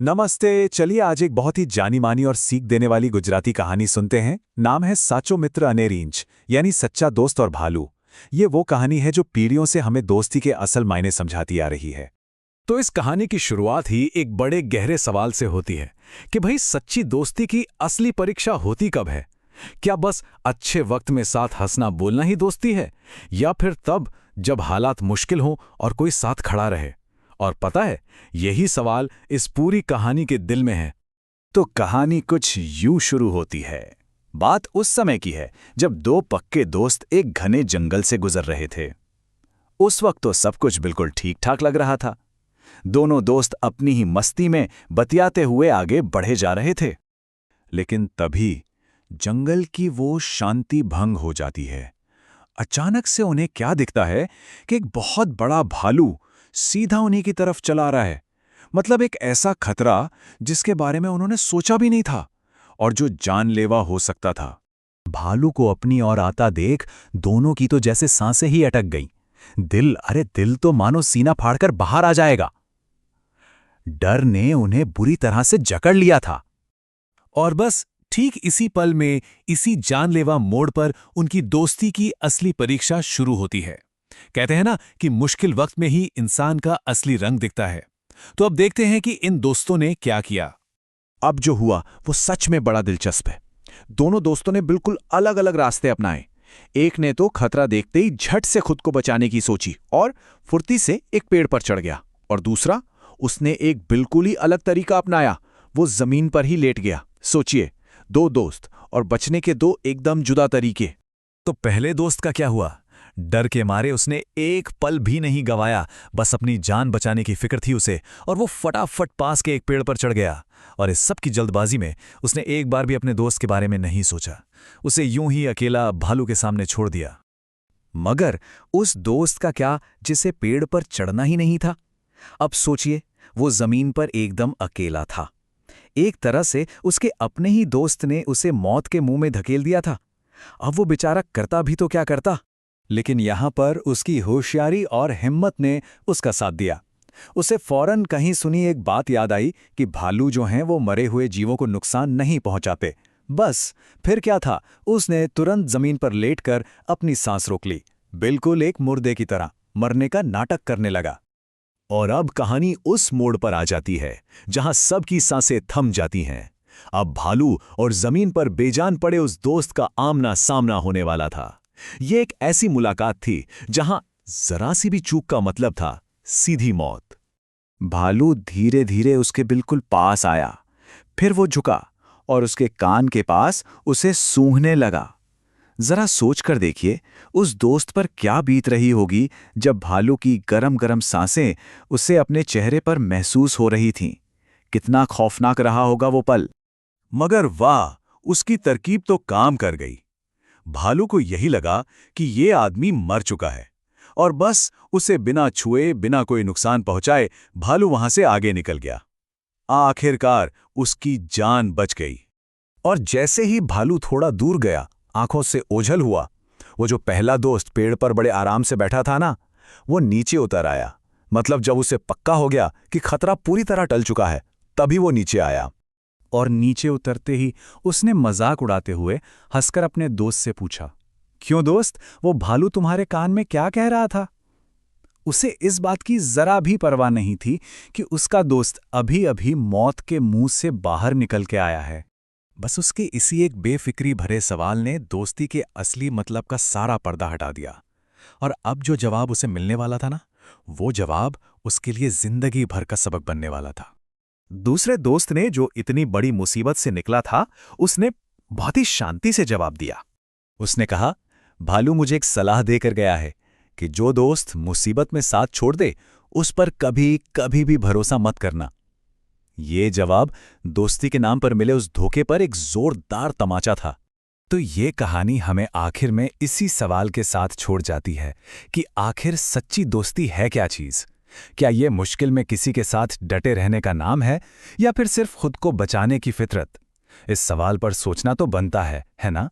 नमस्ते। चलिए आज एक बहुत ही जानी मानी और सीख देने वाली गुजराती कहानी सुनते हैं। नाम है साचो मित्र अने रींछ, यानी सच्चा दोस्त और भालू। ये वो कहानी है जो पीढ़ियों से हमें दोस्ती के असल मायने समझाती आ रही है। तो इस कहानी की शुरुआत ही एक बड़े गहरे सवाल से होती है कि भाई सच्ची दोस्ती की असली परीक्षा होती कब है। क्या बस अच्छे वक्त में साथ हंसना बोलना ही दोस्ती है, या फिर तब जब हालात मुश्किल हों और कोई साथ खड़ा रहे। और पता है, यही सवाल इस पूरी कहानी के दिल में है। तो कहानी कुछ यूं शुरू होती है। बात उस समय की है जब दो पक्के दोस्त एक घने जंगल से गुजर रहे थे। उस वक्त तो सब कुछ बिल्कुल ठीक ठाक लग रहा था। दोनों दोस्त अपनी ही मस्ती में बतियाते हुए आगे बढ़े जा रहे थे। लेकिन तभी जंगल की वो शांति भंग हो जाती है। अचानक से उन्हें क्या दिखता है कि एक बहुत बड़ा भालू सीधा उन्हीं की तरफ चला आ रहा है। मतलब एक ऐसा खतरा जिसके बारे में उन्होंने सोचा भी नहीं था और जो जानलेवा हो सकता था। भालू को अपनी ओर आता देख दोनों की तो जैसे सांसें ही अटक गईं। दिल तो मानो सीना फाड़कर बाहर आ जाएगा। डर ने उन्हें बुरी तरह से जकड़ लिया था। और बस ठीक इसी पल में, इसी जानलेवा मोड़ पर उनकी दोस्ती की असली परीक्षा शुरू होती है। कहते हैं ना कि मुश्किल वक्त में ही इंसान का असली रंग दिखता है। तो अब देखते हैं कि इन दोस्तों ने क्या किया। अब जो हुआ वो सच में बड़ा दिलचस्प है। दोनों दोस्तों ने बिल्कुल अलग अलग रास्ते अपनाए। एक ने तो खतरा देखते ही झट से खुद को बचाने की सोची और फुर्ती से एक पेड़ पर चढ़ गया, और दूसरा, उसने एक बिल्कुल ही अलग तरीका अपनाया। वो जमीन पर ही लेट गया। सोचिए, दो दोस्त और बचने के दो एकदम जुदा तरीके। तो पहले दोस्त का क्या हुआ? डर के मारे उसने एक पल भी नहीं गंवाया। बस अपनी जान बचाने की फिक्र थी उसे, और वो फटाफट पास के एक पेड़ पर चढ़ गया। और इस सब की जल्दबाजी में उसने एक बार भी अपने दोस्त के बारे में नहीं सोचा। उसे यूं ही अकेला भालू के सामने छोड़ दिया। मगर उस दोस्त का क्या जिसे पेड़ पर चढ़ना ही नहीं था? अब सोचिए, वो जमीन पर एकदम अकेला था। एक तरह से उसके अपने ही दोस्त ने उसे मौत के मुंह में धकेल दिया था। अब वो बेचारा करता भी तो क्या करता। लेकिन यहां पर उसकी होशियारी और हिम्मत ने उसका साथ दिया। उसे फौरन कहीं सुनी एक बात याद आई कि भालू जो हैं वो मरे हुए जीवों को नुकसान नहीं पहुंचाते। बस फिर क्या था, उसने तुरंत जमीन पर लेटकर अपनी सांस रोक ली, बिल्कुल एक मुर्दे की तरह मरने का नाटक करने लगा। और अब कहानी उस मोड़ पर आ जाती है जहां सबकी सांसें थम जाती हैं। अब भालू और जमीन पर बेजान पड़े उस दोस्त का आमना सामना होने वाला था। ये एक ऐसी मुलाकात थी जहां जरा सी भी चूक का मतलब था सीधी मौत। भालू धीरे धीरे उसके बिल्कुल पास आया। फिर वो झुका और उसके कान के पास उसे सूंघने लगा। जरा सोचकर देखिए, उस दोस्त पर क्या बीत रही होगी जब भालू की गरम गरम सांसें उसे अपने चेहरे पर महसूस हो रही थीं। कितना खौफनाक रहा होगा वो पल। मगर वाह, उसकी तरकीब तो काम कर गई। भालू को यही लगा कि ये आदमी मर चुका है, और बस उसे बिना छुए, बिना कोई नुकसान पहुंचाए भालू वहां से आगे निकल गया। आखिरकार उसकी जान बच गई। और जैसे ही भालू थोड़ा दूर गया, आंखों से ओझल हुआ, वो जो पहला दोस्त पेड़ पर बड़े आराम से बैठा था ना, वो नीचे उतर आया। मतलब जब उसे पक्का हो गया कि खतरा पूरी तरह टल चुका है, तभी वो नीचे आया। और नीचे उतरते ही उसने मजाक उड़ाते हुए हंसकर अपने दोस्त से पूछा, क्यों दोस्त, वो भालू तुम्हारे कान में क्या कह रहा था? उसे इस बात की जरा भी परवाह नहीं थी कि उसका दोस्त अभी अभी मौत के मुंह से बाहर निकल के आया है। बस उसके इसी एक बेफिक्री भरे सवाल ने दोस्ती के असली मतलब का सारा पर्दा हटा दिया। और अब जो जवाब उसे मिलने वाला था ना, वो जवाब उसके लिए जिंदगी भर का सबक बनने वाला था। दूसरे दोस्त ने, जो इतनी बड़ी मुसीबत से निकला था, उसने बहुत ही शांति से जवाब दिया। उसने कहा, भालू मुझे एक सलाह देकर गया है कि जो दोस्त मुसीबत में साथ छोड़ दे, उस पर कभी कभी भी भरोसा मत करना। ये जवाब दोस्ती के नाम पर मिले उस धोखे पर एक जोरदार तमाचा था। तो ये कहानी हमें आखिर में इसी सवाल के साथ छोड़ जाती है कि आखिर सच्ची दोस्ती है क्या चीज? क्या ये मुश्किल में किसी के साथ डटे रहने का नाम है, या फिर सिर्फ खुद को बचाने की फितरत? इस सवाल पर सोचना तो बनता है ना?